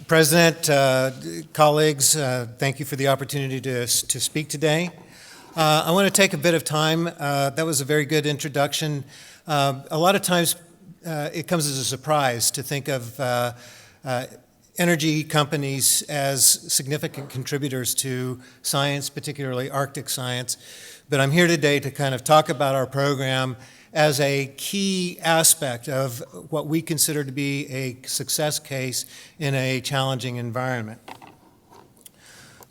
President, colleagues, thank you for the opportunity to speak today. I want to take a bit of time. That was a very good introduction. A lot of times it comes as a surprise to think of energy companies as significant contributors to science, particularly Arctic science. But I'm here today to kind of talk about our program as a key aspect of what we consider to be a success case in a challenging environment.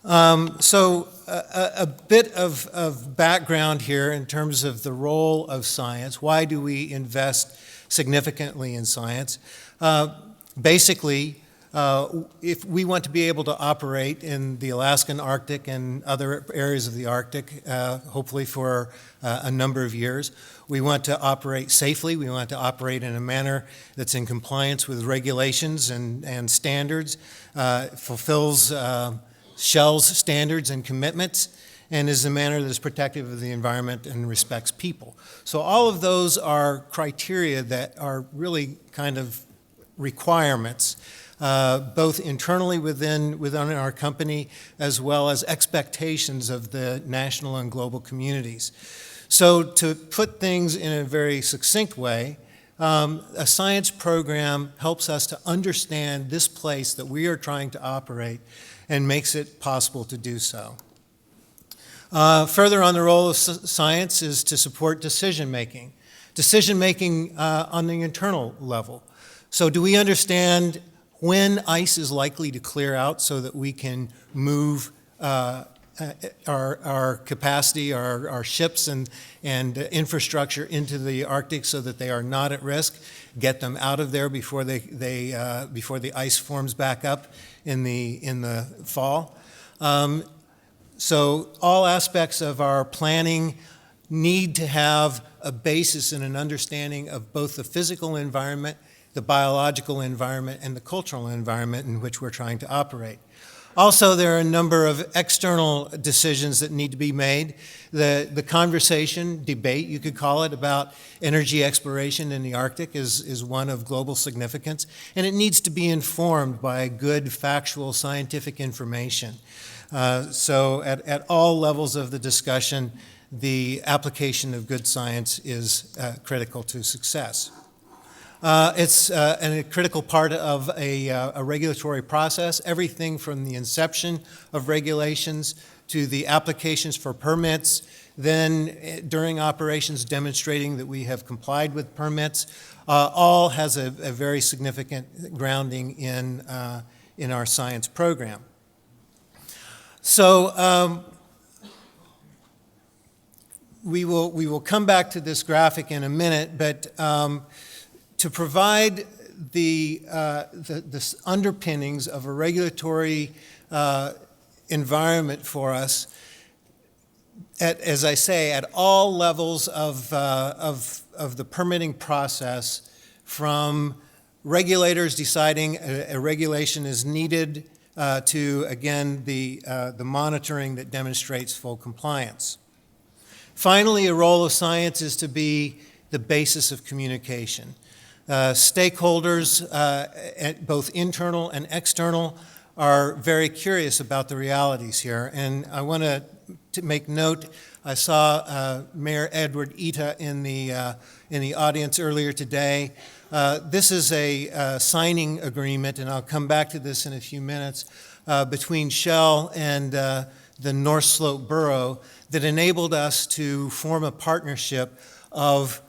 A bit of background here in terms of the role of science. Why do we invest significantly in science? Basically, if we want to be able to operate in the Alaskan Arctic and other areas of the Arctic, hopefully for a number of years, we want to operate safely. We want to operate in a manner that's in compliance with regulations and standards, fulfills Shell's standards and commitments, and is a manner that is protective of the environment and respects people. So all of those are criteria that are really kind of requirements, both internally within our company as well as expectations of the national and global communities. So to put things in a very succinct way, a science program helps us to understand this place that we are trying to operate and makes it possible to do so. Further on, the role of science is to support decision-making. Decision-making on the internal level. So do we understand when ice is likely to clear out so that we can move our capacity, our ships and infrastructure into the Arctic so that they are not at risk, get them out of there before before the ice forms back up in the fall. So all aspects of our planning need to have a basis in an understanding of both the physical environment, the biological environment, and the cultural environment in which we're trying to operate. Also, there are a number of external decisions that need to be made. The conversation, debate, you could call it, about energy exploration in the Arctic is one of global significance, and it needs to be informed by good, factual, scientific information. So at all levels of the discussion, the application of good science is critical to success. It's a critical part of a regulatory process, everything from the inception of regulations to the applications for permits, then during operations demonstrating that we have complied with permits, all has a very significant grounding in our science program. So we will come back to this graphic in a minute, but to provide the underpinnings of a regulatory environment for us, as I say, at all levels of the permitting process, from regulators deciding a regulation is needed to, again, the monitoring that demonstrates full compliance. Finally, a role of science is to be the basis of communication. Stakeholders, both internal and external, are very curious about the realities here. And I want to make note, I saw Mayor Edward Ita in the audience earlier today. This is a signing agreement, and I'll come back to this in a few minutes, between Shell and the North Slope Borough that enabled us to form a partnership of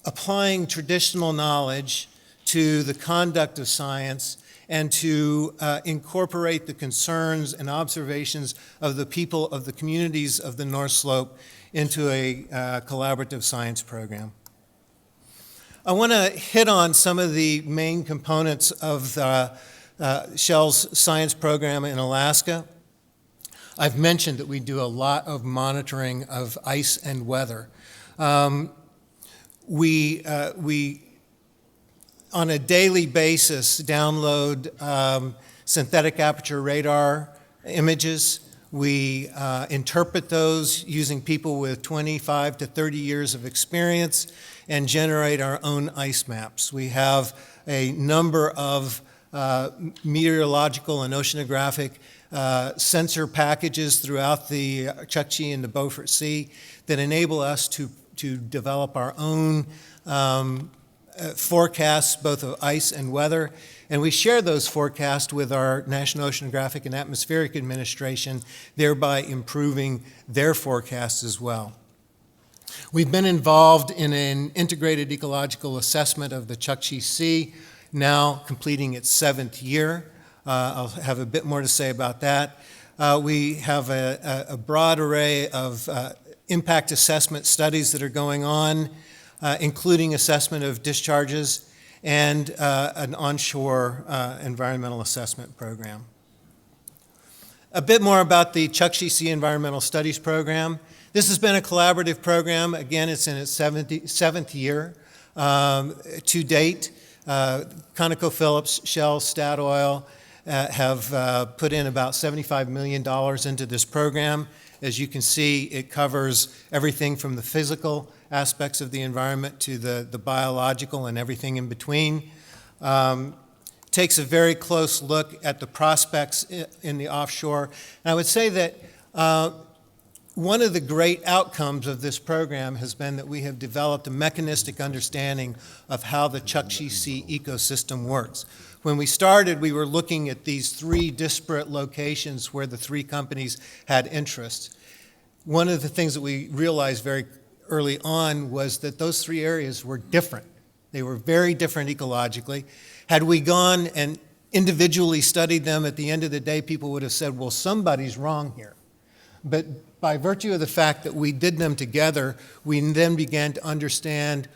applying traditional knowledge to the conduct of science and to incorporate the concerns and observations of the people of the communities of the North Slope into a collaborative science program. I want to hit on some of the main components of Shell's science program in Alaska. I've mentioned that we do a lot of monitoring of ice and weather. We, on a daily basis, download synthetic aperture radar images. We interpret those using people with 25 to 30 years of experience and generate our own ice maps. We have a number of meteorological and oceanographic sensor packages throughout the Chukchi and the Beaufort Sea that enable us to develop our own forecasts, both of ice and weather. And we share those forecasts with our National Oceanographic and Atmospheric Administration, thereby improving their forecasts as well. We've been involved in an integrated ecological assessment of the Chukchi Sea, now completing its 7th year. I'll have a bit more to say about that. We have a broad array of impact assessment studies that are going on, including assessment of discharges and an onshore environmental assessment program. A bit more about the Chukchi Sea Environmental Studies Program. This has been a collaborative program. Again, it's in its 7th year. To date, ConocoPhillips, Shell, Statoil have put in about $75 million into this program. As you can see, it covers everything from the physical aspects of the environment to the biological and everything in between. Takes a very close look at the prospects in the offshore. And I would say that one of the great outcomes of this program has been that we have developed a mechanistic understanding of how the Chukchi Sea ecosystem works. When we started, we were looking at these 3 disparate locations where the 3 companies had interests. One of the things that we realized very early on was that those 3 areas were different. They were very different ecologically. Had we gone and individually studied them, at the end of the day, people would have said, well, somebody's wrong here. But by virtue of the fact that we did them together, we then began to understand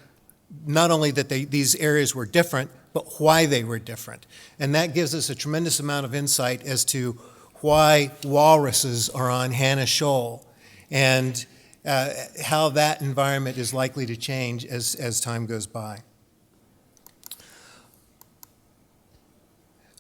not only that these areas were different, but why they were different. And that gives us a tremendous amount of insight as to why walruses are on Hannah Shoal and how that environment is likely to change as time goes by.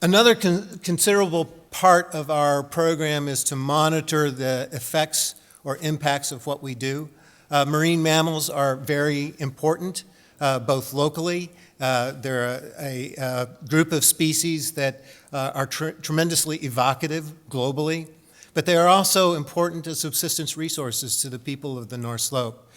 Another considerable part of our program is to monitor the effects or impacts of what we do. Marine mammals are very important, both locally. They're a group of species that are tremendously evocative globally, but they are also important as subsistence resources to the people of the North Slope.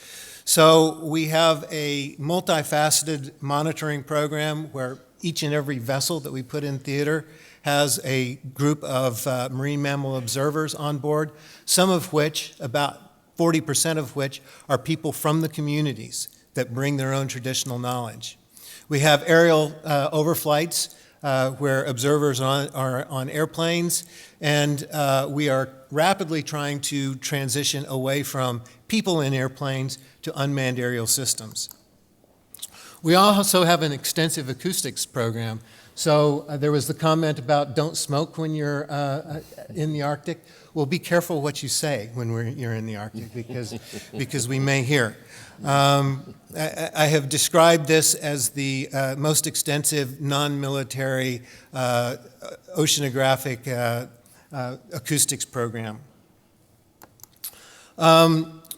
So we have a multifaceted monitoring program where each and every vessel that we put in theater has a group of marine mammal observers on board, some of which, about 40% of which, are people from the communities that bring their own traditional knowledge. We have aerial overflights where observers are on airplanes, and we are rapidly trying to transition away from people in airplanes to unmanned aerial systems. We also have an extensive acoustics program. So there was the comment about don't smoke when you're in the Arctic. Well, be careful what you say when you're in the Arctic because we may hear. I have described this as the most extensive non-military oceanographic acoustics program.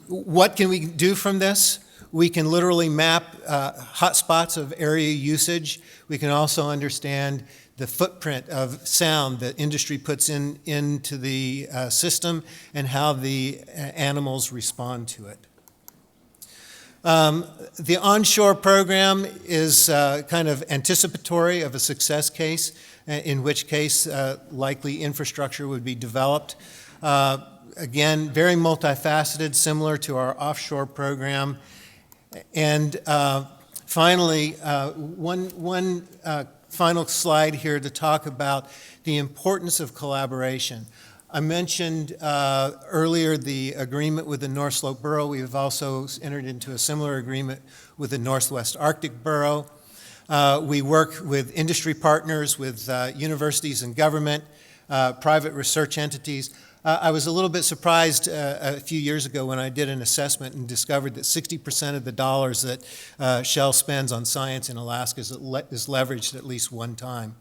What can we do from this? We can literally map hotspots of area usage. We can also understand the footprint of sound that industry puts into the system and how the animals respond to it. The onshore program is kind of anticipatory of a success case, in which case likely infrastructure would be developed. Again, very multifaceted, similar to our offshore program. And finally, one final slide here to talk about the importance of collaboration. I mentioned earlier the agreement with the North Slope Borough. We have also entered into a similar agreement with the Northwest Arctic Borough. We work with industry partners, with universities and government, private research entities. I was a little bit surprised a few years ago when I did an assessment and discovered that 60% of the dollars that Shell spends on science in Alaska is leveraged at least one time.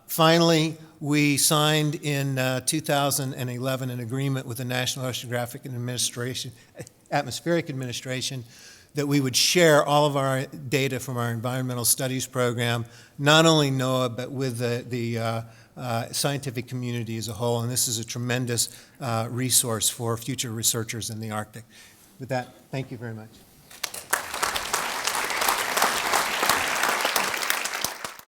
Finally, we signed in 2011 an agreement with the National Oceanographic and Atmospheric Administration that we would share all of our data from our environmental studies program, not only NOAA, but with the scientific community as a whole. And this is a tremendous resource for future researchers in the Arctic. With that, thank you very much.